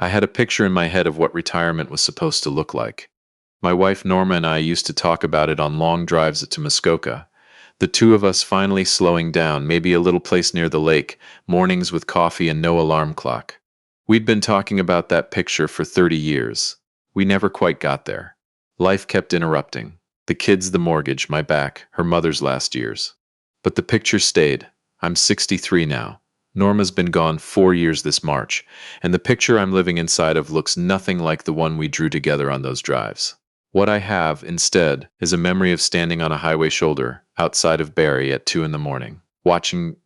I had a picture in my head of what retirement was supposed to look like. My wife Norma and I used to talk about it on long drives to Muskoka. The two of us finally slowing down, maybe a little place near the lake, mornings with coffee and no alarm clock. We'd been talking about that picture for 30 years. We never quite got there. Life kept interrupting. The kids, the mortgage, my back, her mother's last years. But the picture stayed. I'm 63 now. Norma's been gone 4 years this March, and the picture I'm living inside of looks nothing like the one we drew together on those drives. What I have, instead, is a memory of standing on a highway shoulder outside of Barrie at 2 in the morning, watching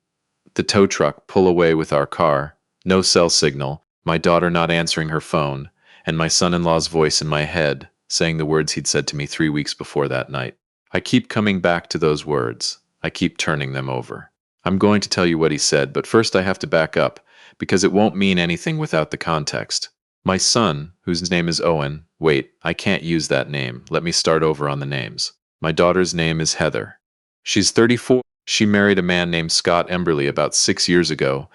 the tow truck pull away with our car, no cell signal, my daughter not answering her phone, and my son-in-law's voice in my head saying the words he'd said to me 3 weeks before that night. I keep coming back to those words. I keep turning them over. I'm going to tell you what he said, but first I have to back up, because it won't mean anything without the context. My son, whose name is Owen, wait, I can't use that name. Let me start over on the names. My daughter's name is Heather. She's 34. She married a man named Scott Emberley about 6 years ago,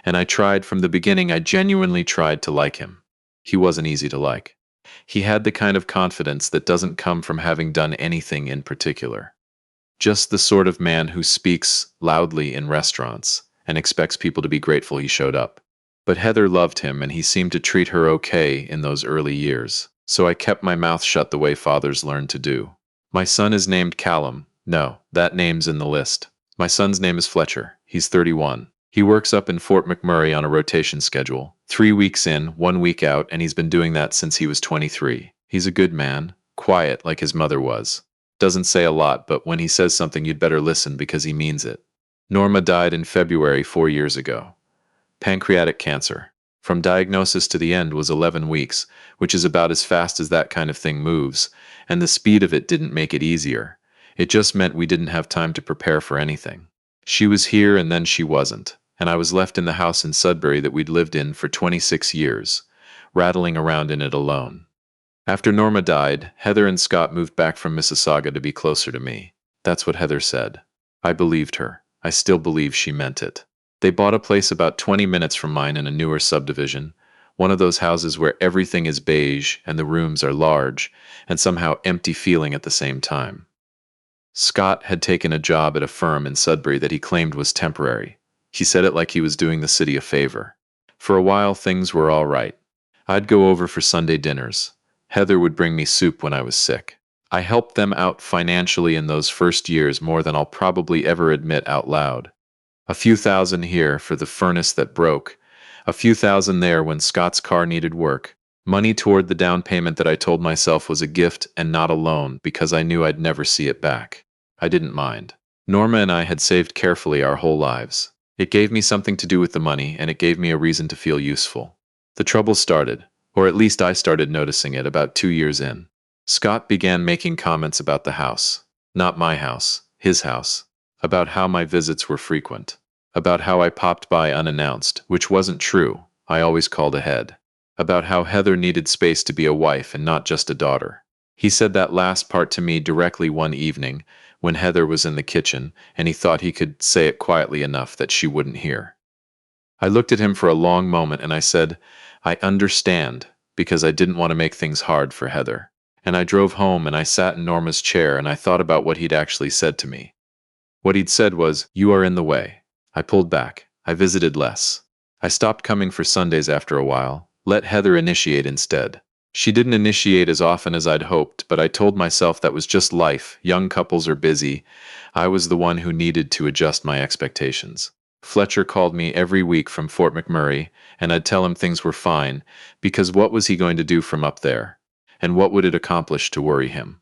and I tried from the beginning, I genuinely tried to like him. He wasn't easy to like. He had the kind of confidence that doesn't come from having done anything in particular. Just the sort of man who speaks loudly in restaurants and expects people to be grateful he showed up. But Heather loved him, and he seemed to treat her okay in those early years, so I kept my mouth shut the way fathers learn to do. My son is named Callum. No, that name's in the list. My son's name is Fletcher. He's 31. He works up in Fort McMurray on a rotation schedule. 3 weeks in, 1 week out, and he's been doing that since he was 23. He's a good man, quiet like his mother was. Doesn't say a lot, but when he says something you'd better listen because he means it. Norma died in February 4 years ago. Pancreatic cancer. From diagnosis to the end was 11 weeks, which is about as fast as that kind of thing moves, and the speed of it didn't make it easier. It just meant we didn't have time to prepare for anything. She was here and then she wasn't, and I was left in the house in Sudbury that we'd lived in for 26 years, rattling around in it alone. After Norma died, Heather and Scott moved back from Mississauga to be closer to me. That's what Heather said. I believed her. I still believe she meant it. They bought a place about 20 minutes from mine in a newer subdivision, one of those houses where everything is beige and the rooms are large and somehow empty feeling at the same time. Scott had taken a job at a firm in Sudbury that he claimed was temporary. He said it like he was doing the city a favor. For a while, things were all right. I'd go over for Sunday dinners. Heather would bring me soup when I was sick. I helped them out financially in those first years more than I'll probably ever admit out loud. A few thousand here for the furnace that broke. A few thousand there when Scott's car needed work. Money toward the down payment that I told myself was a gift and not a loan because I knew I'd never see it back. I didn't mind. Norma and I had saved carefully our whole lives. It gave me something to do with the money, and it gave me a reason to feel useful. The trouble started, or at least I started noticing it about 2 years in. Scott began making comments about the house. Not my house, his house. About how my visits were frequent. About how I popped by unannounced, which wasn't true. I always called ahead. About how Heather needed space to be a wife and not just a daughter. He said that last part to me directly one evening when Heather was in the kitchen, and he thought he could say it quietly enough that she wouldn't hear. I looked at him for a long moment and I said, I understand, because I didn't want to make things hard for Heather. And I drove home and I sat in Norma's chair and I thought about what he'd actually said to me. What he'd said was, you are in the way. I pulled back. I visited less. I stopped coming for Sundays after a while. Let Heather initiate instead. She didn't initiate as often as I'd hoped, but I told myself that was just life. Young couples are busy. I was the one who needed to adjust my expectations. Fletcher called me every week from Fort McMurray, and I'd tell him things were fine, because what was he going to do from up there? And what would it accomplish to worry him?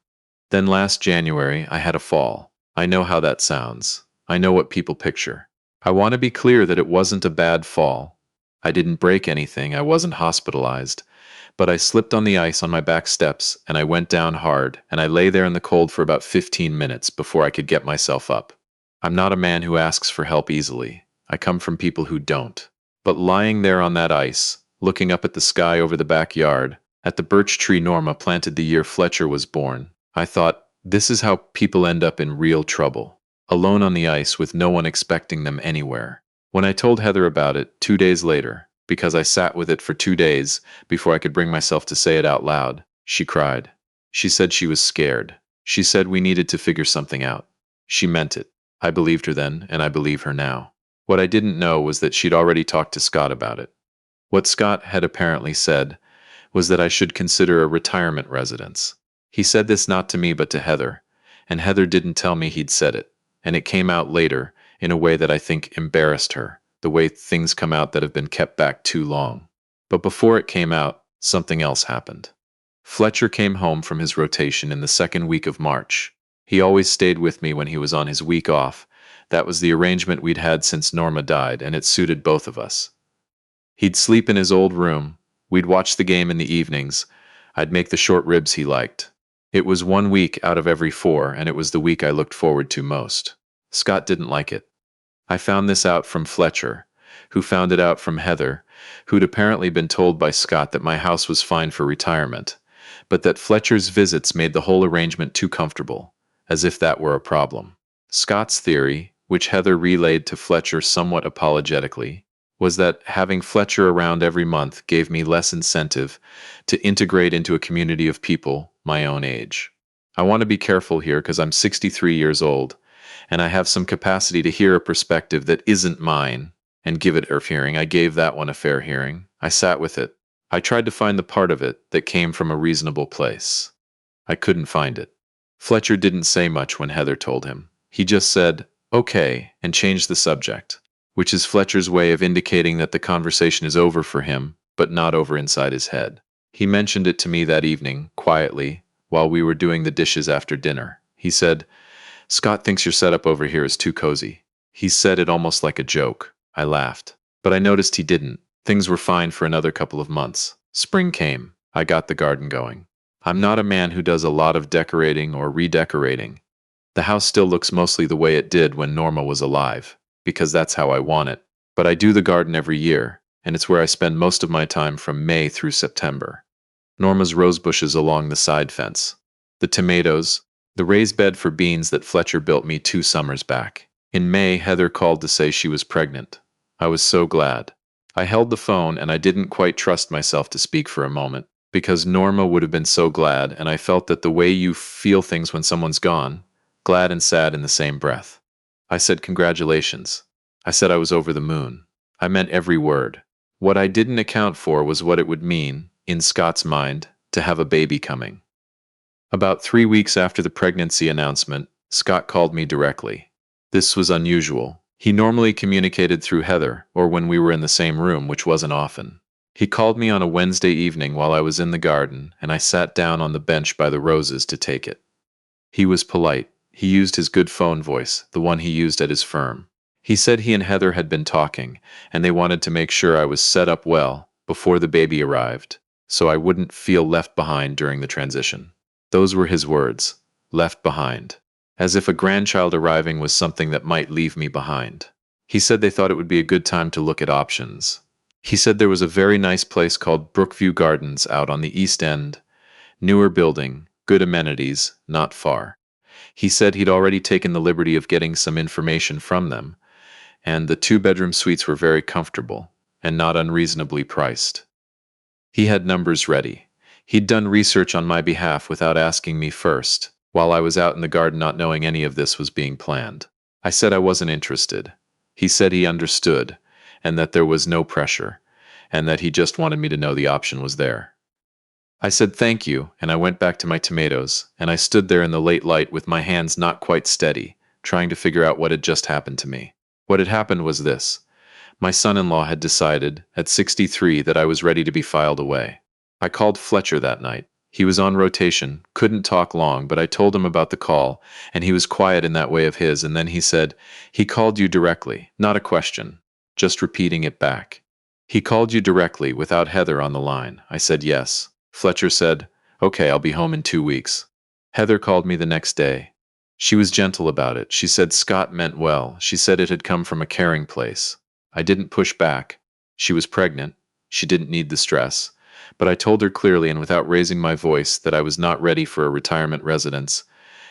Then last January, I had a fall. I know how that sounds. I know what people picture. I want to be clear that it wasn't a bad fall. I didn't break anything. I wasn't hospitalized. But I slipped on the ice on my back steps, and I went down hard, and I lay there in the cold for about 15 minutes before I could get myself up. I'm not a man who asks for help easily. I come from people who don't. But lying there on that ice, looking up at the sky over the backyard, at the birch tree Norma planted the year Fletcher was born, I thought, this is how people end up in real trouble. Alone on the ice with no one expecting them anywhere. When I told Heather about it, 2 days later, because I sat with it for 2 days before I could bring myself to say it out loud. She cried. She said she was scared. She said we needed to figure something out. She meant it. I believed her then, and I believe her now. What I didn't know was that she'd already talked to Scott about it. What Scott had apparently said was that I should consider a retirement residence. He said this not to me but to Heather, and Heather didn't tell me he'd said it, and it came out later in a way that I think embarrassed her, the way things come out that have been kept back too long. But before it came out, something else happened. Fletcher came home from his rotation in the second week of March. He always stayed with me when he was on his week off. That was the arrangement we'd had since Norma died, and it suited both of us. He'd sleep in his old room. We'd watch the game in the evenings. I'd make the short ribs he liked. It was 1 week out of every 4, and it was the week I looked forward to most. Scott didn't like it. I found this out from Fletcher, who found it out from Heather, who'd apparently been told by Scott that my house was fine for retirement, but that Fletcher's visits made the whole arrangement too comfortable, as if that were a problem. Scott's theory, which Heather relayed to Fletcher somewhat apologetically, was that having Fletcher around every month gave me less incentive to integrate into a community of people my own age. I want to be careful here because I'm 63 years old, and I have some capacity to hear a perspective that isn't mine and give it a hearing. I gave that one a fair hearing. I sat with it. I tried to find the part of it that came from a reasonable place. I couldn't find it. Fletcher didn't say much when Heather told him. He just said, "Okay," and changed the subject, which is Fletcher's way of indicating that the conversation is over for him, but not over inside his head. He mentioned it to me that evening, quietly, while we were doing the dishes after dinner. He said, "Scott thinks your setup over here is too cozy." He said it almost like a joke. I laughed. But I noticed he didn't. Things were fine for another couple of months. Spring came. I got the garden going. I'm not a man who does a lot of decorating or redecorating. The house still looks mostly the way it did when Norma was alive, because that's how I want it. But I do the garden every year, and it's where I spend most of my time from May through September. Norma's rose bushes along the side fence, the tomatoes, the raised bed for beans that Fletcher built me 2 summers back. In May, Heather called to say she was pregnant. I was so glad. I held the phone and I didn't quite trust myself to speak for a moment, because Norma would have been so glad, and I felt that the way you feel things when someone's gone, glad and sad in the same breath. I said congratulations. I said I was over the moon. I meant every word. What I didn't account for was what it would mean, in Scott's mind, to have a baby coming. About 3 weeks after the pregnancy announcement, Scott called me directly. This was unusual. He normally communicated through Heather, or when we were in the same room, which wasn't often. He called me on a Wednesday evening while I was in the garden, and I sat down on the bench by the roses to take it. He was polite. He used his good phone voice, the one he used at his firm. He said he and Heather had been talking, and they wanted to make sure I was set up well before the baby arrived, so I wouldn't feel left behind during the transition. Those were his words, left behind. As if a grandchild arriving was something that might leave me behind. He said they thought it would be a good time to look at options. He said there was a very nice place called Brookview Gardens out on the East End, newer building, good amenities, not far. He said he'd already taken the liberty of getting some information from them, and the 2-bedroom suites were very comfortable and not unreasonably priced. He had numbers ready. He'd done research on my behalf without asking me first, while I was out in the garden not knowing any of this was being planned. I said I wasn't interested. He said he understood, and that there was no pressure, and that he just wanted me to know the option was there. I said thank you, and I went back to my tomatoes, and I stood there in the late light with my hands not quite steady, trying to figure out what had just happened to me. What had happened was this. My son-in-law had decided, at 63, that I was ready to be filed away. I called Fletcher that night. He was on rotation, couldn't talk long, but I told him about the call, and he was quiet in that way of his, and then he said, "He called you directly, not a question, just repeating it back." "He called you directly, without Heather on the line." I said yes. Fletcher said, "Okay, I'll be home in 2 weeks." Heather called me the next day. She was gentle about it. She said Scott meant well. She said it had come from a caring place. I didn't push back. She was pregnant. She didn't need the stress. But I told her clearly and without raising my voice that I was not ready for a retirement residence,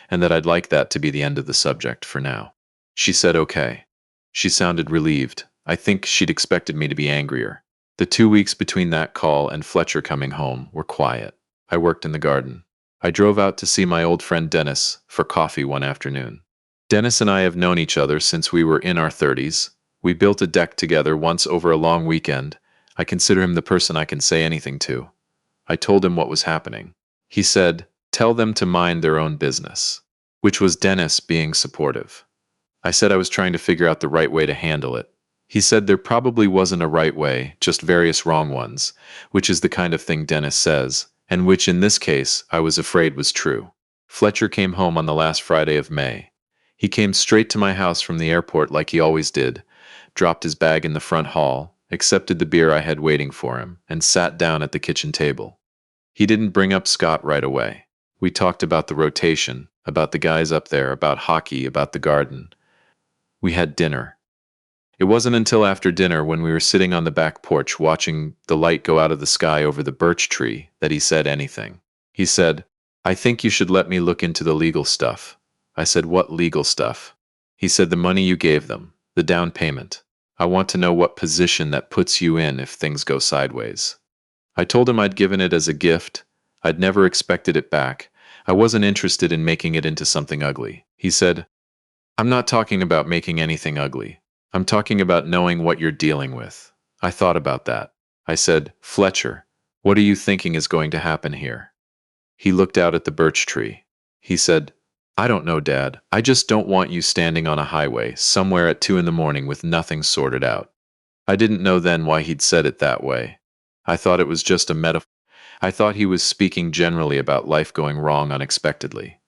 and that I'd like that to be the end of the subject for now. She said okay. She sounded relieved. I think she'd expected me to be angrier. The 2 weeks between that call and Fletcher coming home were quiet. I worked in the garden. I drove out to see my old friend Dennis for coffee one afternoon. Dennis and I have known each other since we were in our 30s. We built a deck together once over a long weekend. I consider him the person I can say anything to. I told him what was happening. He said, "Tell them to mind their own business," which was Dennis being supportive. I said I was trying to figure out the right way to handle it. He said there probably wasn't a right way, just various wrong ones, which is the kind of thing Dennis says, and which in this case I was afraid was true. Fletcher came home on the last Friday of May. He came straight to my house from the airport like he always did, dropped his bag in the front hall, accepted the beer I had waiting for him, and sat down at the kitchen table. He didn't bring up Scott right away. We talked about the rotation, about the guys up there, about hockey, about the garden. We had dinner. It wasn't until after dinner, when we were sitting on the back porch watching the light go out of the sky over the birch tree, that he said anything. He said, "I think you should let me look into the legal stuff." I said, "What legal stuff?" He said, "The money you gave them, the down payment. I want to know what position that puts you in if things go sideways." I told him I'd given it as a gift. I'd never expected it back. I wasn't interested in making it into something ugly. He said, "I'm not talking about making anything ugly. I'm talking about knowing what you're dealing with." I thought about that. I said, "Fletcher, what are you thinking is going to happen here?" He looked out at the birch tree. He said, "I don't know, Dad. I just don't want you standing on a highway somewhere at 2 in the morning with nothing sorted out." I didn't know then why he'd said it that way. I thought it was just a metaphor. I thought he was speaking generally about life going wrong unexpectedly.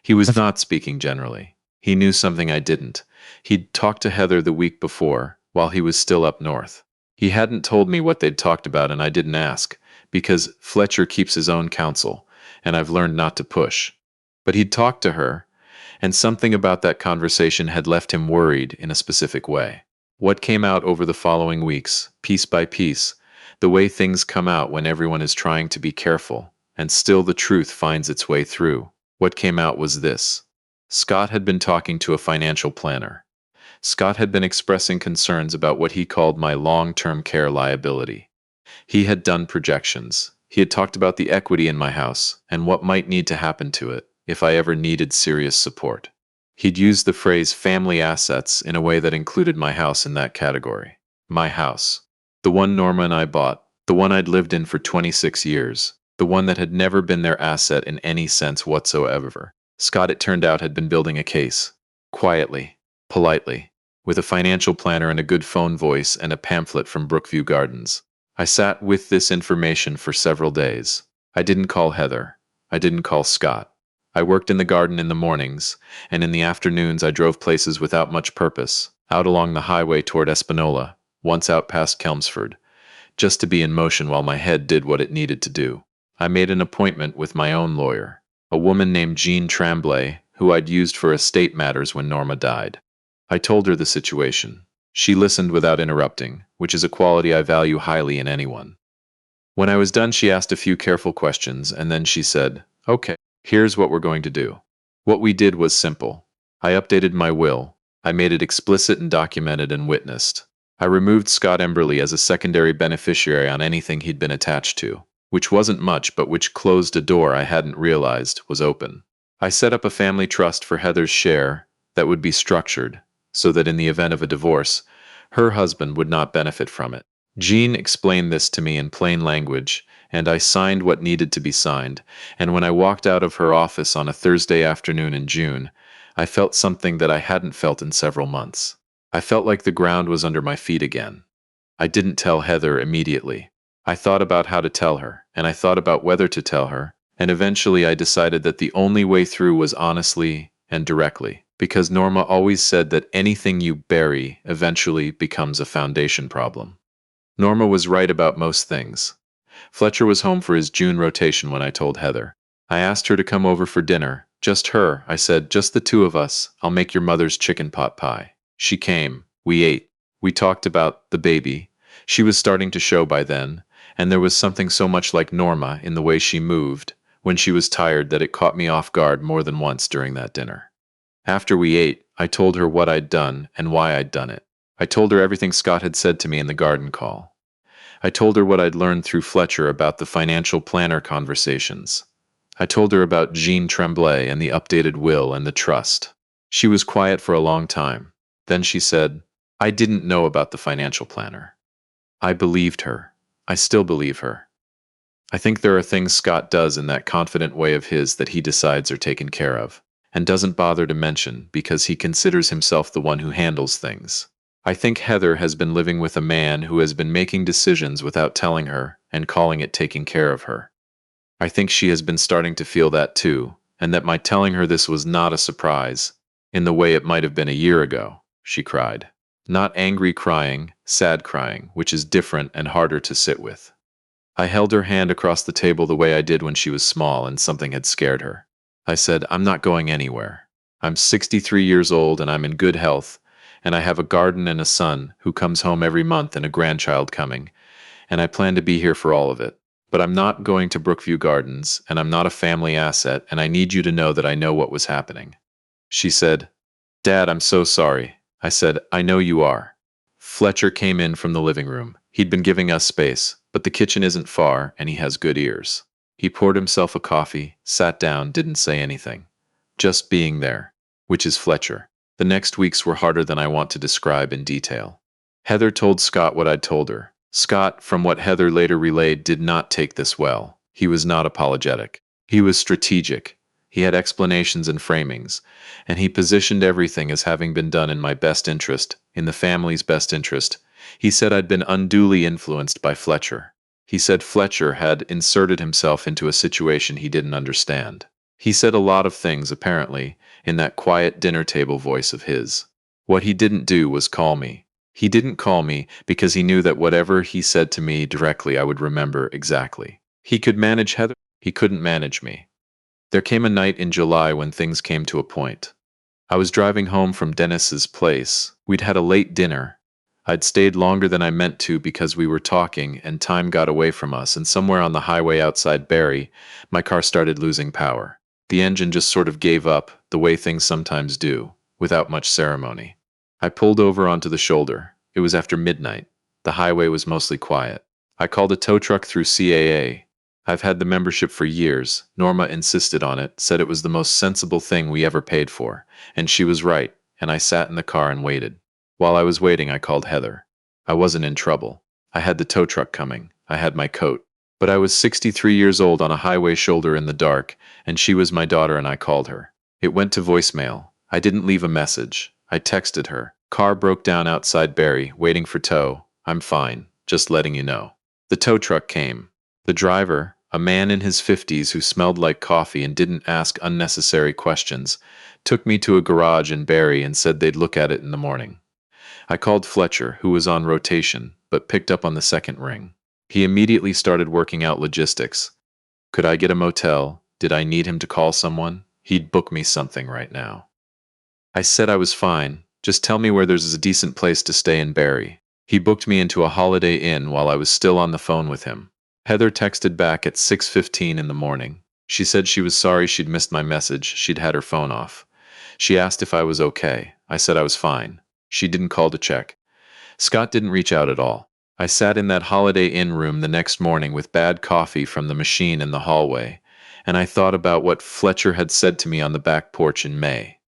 He was not speaking generally. He knew something I didn't. He'd talked to Heather the week before, while he was still up north. He hadn't told me what they'd talked about, and I didn't ask, because Fletcher keeps his own counsel, and I've learned not to push. But he'd talked to her, and something about that conversation had left him worried in a specific way. What came out over the following weeks, piece by piece, the way things come out when everyone is trying to be careful, and still the truth finds its way through. What came out was this. Scott had been talking to a financial planner. Scott had been expressing concerns about what he called my long-term care liability. He had done projections. He had talked about the equity in my house and what might need to happen to it if I ever needed serious support. He'd used the phrase family assets in a way that included my house in that category. My house. The one Norma and I bought, the one I'd lived in for 26 years, the one that had never been their asset in any sense whatsoever. Scott, it turned out, had been building a case. Quietly, politely, with a financial planner and a good phone voice and a pamphlet from Brookview Gardens. I sat with this information for several days. I didn't call Heather. I didn't call Scott. I worked in the garden in the mornings, and in the afternoons I drove places without much purpose, out along the highway toward Espanola, once out past Kelmsford, just to be in motion while my head did what it needed to do. I made an appointment with my own lawyer, a woman named Jean Tremblay, who I'd used for estate matters when Norma died. I told her the situation. She listened without interrupting, which is a quality I value highly in anyone. When I was done, she asked a few careful questions, and then she said, "Okay, here's what we're going to do." What we did was simple. I updated my will. I made it explicit and documented and witnessed. I removed Scott Emberley as a secondary beneficiary on anything he'd been attached to, which wasn't much but which closed a door I hadn't realized was open. I set up a family trust for Heather's share that would be structured so that in the event of a divorce, her husband would not benefit from it. Jean explained this to me in plain language, and I signed what needed to be signed, and when I walked out of her office on a Thursday afternoon in June, I felt something that I hadn't felt in several months. I felt like the ground was under my feet again. I didn't tell Heather immediately. I thought about how to tell her, and I thought about whether to tell her, and eventually I decided that the only way through was honestly and directly, because Norma always said that anything you bury eventually becomes a foundation problem. Norma was right about most things. Fletcher was home for his June rotation when I told Heather. I asked her to come over for dinner. Just her, I said, just the two of us. I'll make your mother's chicken pot pie. She came. We ate. We talked about the baby. She was starting to show by then, and there was something so much like Norma in the way she moved when she was tired that it caught me off guard more than once during that dinner. After we ate, I told her what I'd done and why I'd done it. I told her everything Scott had said to me in the garden call. I told her what I'd learned through Fletcher about the financial planner conversations. I told her about Jean Tremblay and the updated will and the trust. She was quiet for a long time. Then she said, "I didn't know about the financial planner." I believed her. I still believe her. I think there are things Scott does in that confident way of his that he decides are taken care of, and doesn't bother to mention because he considers himself the one who handles things. I think Heather has been living with a man who has been making decisions without telling her and calling it taking care of her. I think she has been starting to feel that too, and that my telling her this was not a surprise, in the way it might have been a year ago, she cried. Not angry crying, sad crying, which is different and harder to sit with. I held her hand across the table the way I did when she was small and something had scared her. I said, "I'm not going anywhere. I'm 63 years old and I'm in good health, and I have a garden and a son who comes home every month and a grandchild coming, and I plan to be here for all of it. But I'm not going to Brookview Gardens, and I'm not a family asset, and I need you to know that I know what was happening." She said, "Dad, I'm so sorry." I said, "I know you are." Fletcher came in from the living room. He'd been giving us space, but the kitchen isn't far, and he has good ears. He poured himself a coffee, sat down, didn't say anything. Just being there, which is Fletcher. The next weeks were harder than I want to describe in detail. Heather told Scott what I'd told her. Scott, from what Heather later relayed, did not take this well. He was not apologetic. He was strategic. He had explanations and framings, and he positioned everything as having been done in my best interest, in the family's best interest. He said I'd been unduly influenced by Fletcher. He said Fletcher had inserted himself into a situation he didn't understand. He said a lot of things, apparently, in that quiet dinner table voice of his. What he didn't do was call me. He didn't call me because he knew that whatever he said to me directly I would remember exactly. He could manage Heather. He couldn't manage me. There came a night in July when things came to a point. I was driving home from Dennis's place. We'd had a late dinner. I'd stayed longer than I meant to because we were talking and time got away from us, and somewhere on the highway outside Barrie, my car started losing power. The engine just sort of gave up, the way things sometimes do, without much ceremony. I pulled over onto the shoulder. It was after midnight. The highway was mostly quiet. I called a tow truck through CAA. I've had the membership for years. Norma insisted on it, said it was the most sensible thing we ever paid for, and she was right, and I sat in the car and waited. While I was waiting, I called Heather. I wasn't in trouble. I had the tow truck coming. I had my coat. But I was 63 years old on a highway shoulder in the dark, and she was my daughter, and I called her. It went to voicemail. I didn't leave a message. I texted her. "Car broke down outside Barrie, waiting for tow. I'm fine, just letting you know." The tow truck came. The driver, a man in his 50s who smelled like coffee and didn't ask unnecessary questions, took me to a garage in Barrie and said they'd look at it in the morning. I called Fletcher, who was on rotation, but picked up on the second ring. He immediately started working out logistics. Could I get a motel? Did I need him to call someone? He'd book me something right now. I said I was fine. Just tell me where there's a decent place to stay in Barrie. He booked me into a Holiday Inn while I was still on the phone with him. Heather texted back at 6:15 in the morning. She said she was sorry she'd missed my message. She'd had her phone off. She asked if I was okay. I said I was fine. She didn't call to check. Scott didn't reach out at all. I sat in that Holiday Inn room the next morning with bad coffee from the machine in the hallway, and I thought about what Fletcher had said to me on the back porch in May.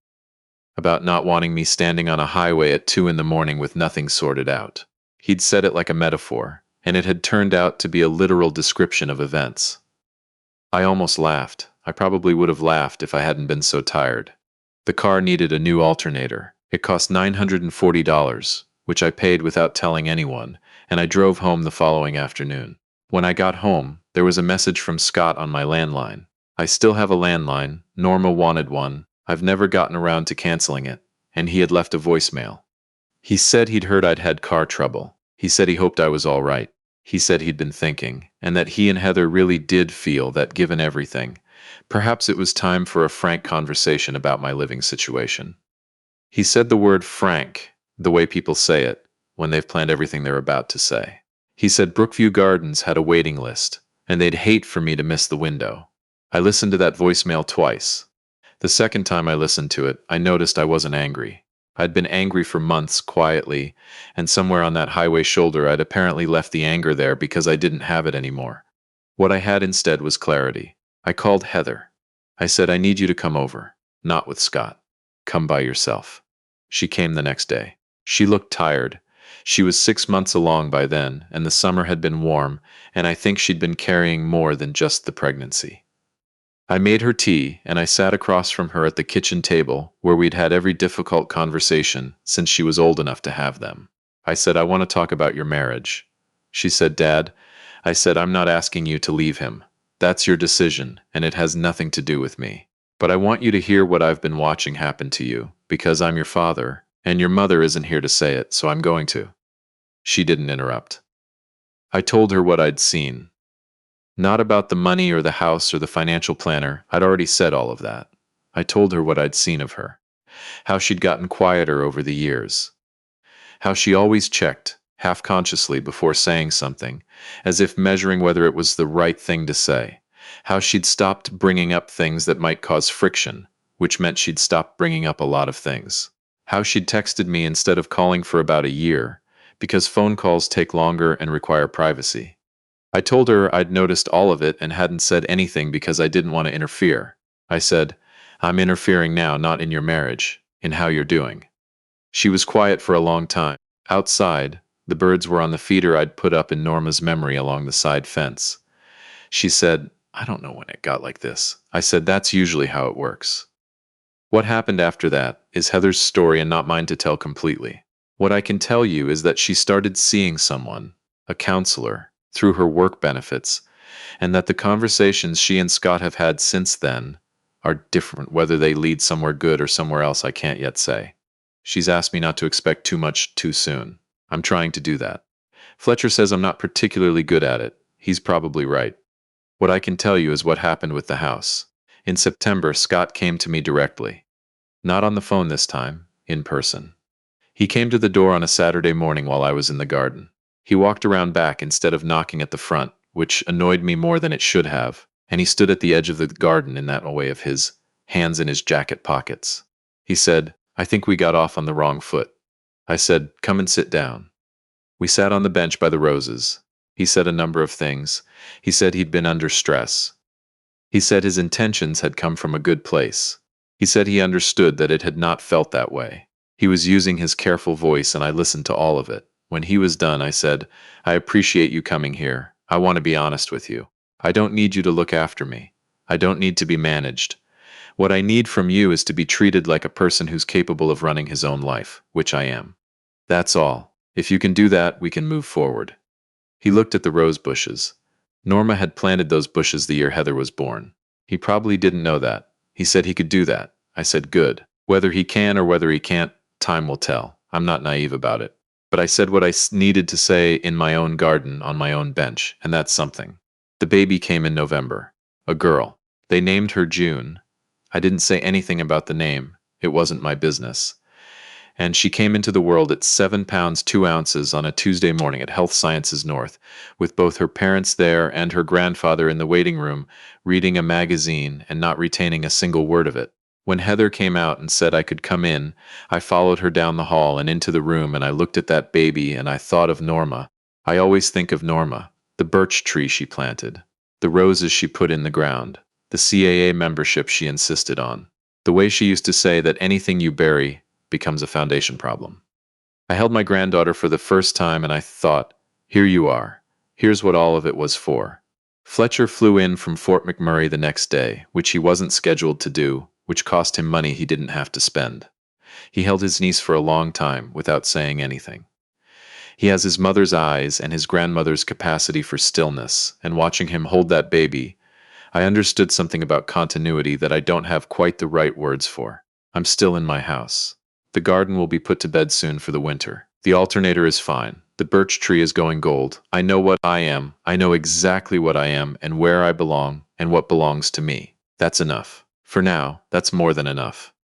About not wanting me standing on a highway at 2 in the morning with nothing sorted out. He'd said it like a metaphor, and it had turned out to be a literal description of events. I almost laughed. I probably would have laughed if I hadn't been so tired. The car needed a new alternator. It cost $940, which I paid without telling anyone, and I drove home the following afternoon. When I got home, there was a message from Scott on my landline. I still have a landline. Norma wanted one. I've never gotten around to canceling it, and he had left a voicemail. He said he'd heard I'd had car trouble. He said he hoped I was all right. He said he'd been thinking, and that he and Heather really did feel that given everything, perhaps it was time for a frank conversation about my living situation. He said the word frank, the way people say it, when they've planned everything they're about to say. He said Brookview Gardens had a waiting list, and they'd hate for me to miss the window. I listened to that voicemail twice. The second time I listened to it, I noticed I wasn't angry. I'd been angry for months quietly, and somewhere on that highway shoulder I'd apparently left the anger there because I didn't have it anymore. What I had instead was clarity. I called Heather. I said, I need you to come over. Not with Scott. Come by yourself. She came the next day. She looked tired. She was 6 months along by then, and the summer had been warm, and I think she'd been carrying more than just the pregnancy. I made her tea, and I sat across from her at the kitchen table, where we'd had every difficult conversation since she was old enough to have them. I said, I want to talk about your marriage. She said, Dad, I said, I'm not asking you to leave him. That's your decision, and it has nothing to do with me. But I want you to hear what I've been watching happen to you, because I'm your father, and your mother isn't here to say it, so I'm going to. She didn't interrupt. I told her what I'd seen. Not about the money or the house or the financial planner. I'd already said all of that. I told her what I'd seen of her. How she'd gotten quieter over the years. How she always checked, half-consciously, before saying something, as if measuring whether it was the right thing to say. How she'd stopped bringing up things that might cause friction, which meant she'd stopped bringing up a lot of things. How she'd texted me instead of calling for about a year, because phone calls take longer and require privacy. I told her I'd noticed all of it and hadn't said anything because I didn't want to interfere. I said, I'm interfering now, not in your marriage, in how you're doing. She was quiet for a long time. Outside, the birds were on the feeder I'd put up in Norma's memory along the side fence. She said, I don't know when it got like this. I said, that's usually how it works. What happened after that is Heather's story and not mine to tell completely. What I can tell you is that she started seeing someone, a counselor, through her work benefits, and that the conversations she and Scott have had since then are different. Whether they lead somewhere good or somewhere else, I can't yet say. She's asked me not to expect too much too soon. I'm trying to do that. Fletcher says I'm not particularly good at it. He's probably right. What I can tell you is what happened with the house. In September, Scott came to me directly. Not on the phone this time, in person. He came to the door on a Saturday morning while I was in the garden. He walked around back instead of knocking at the front, which annoyed me more than it should have, and he stood at the edge of the garden in that way of his, hands in his jacket pockets. He said, I think we got off on the wrong foot. I said, come and sit down. We sat on the bench by the roses. He said a number of things. He said he'd been under stress. He said his intentions had come from a good place. He said he understood that it had not felt that way. He was using his careful voice, and I listened to all of it. When he was done, I said, I appreciate you coming here. I want to be honest with you. I don't need you to look after me. I don't need to be managed. What I need from you is to be treated like a person who's capable of running his own life, which I am. That's all. If you can do that, we can move forward. He looked at the rose bushes. Norma had planted those bushes the year Heather was born. He probably didn't know that. He said he could do that. I said, good. Whether he can or whether he can't, time will tell. I'm not naive about it. But I said what I needed to say in my own garden on my own bench, and that's something. The baby came in November. A girl. They named her June. I didn't say anything about the name. It wasn't my business. And she came into the world at 7 pounds 2 ounces on a Tuesday morning at Health Sciences North, with both her parents there and her grandfather in the waiting room, reading a magazine and not retaining a single word of it. When Heather came out and said I could come in, I followed her down the hall and into the room, and I looked at that baby and I thought of Norma. I always think of Norma, the birch tree she planted, the roses she put in the ground, the CAA membership she insisted on, the way she used to say that anything you bury becomes a foundation problem. I held my granddaughter for the first time and I thought, here you are. Here's what all of it was for. Fletcher flew in from Fort McMurray the next day, which he wasn't scheduled to do, which cost him money he didn't have to spend. He held his niece for a long time without saying anything. He has his mother's eyes and his grandmother's capacity for stillness, and watching him hold that baby, I understood something about continuity that I don't have quite the right words for. I'm still in my house. The garden will be put to bed soon for the winter. The alternator is fine. The birch tree is going gold. I know what I am. I know exactly what I am and where I belong and what belongs to me. That's enough. For now, that's more than enough.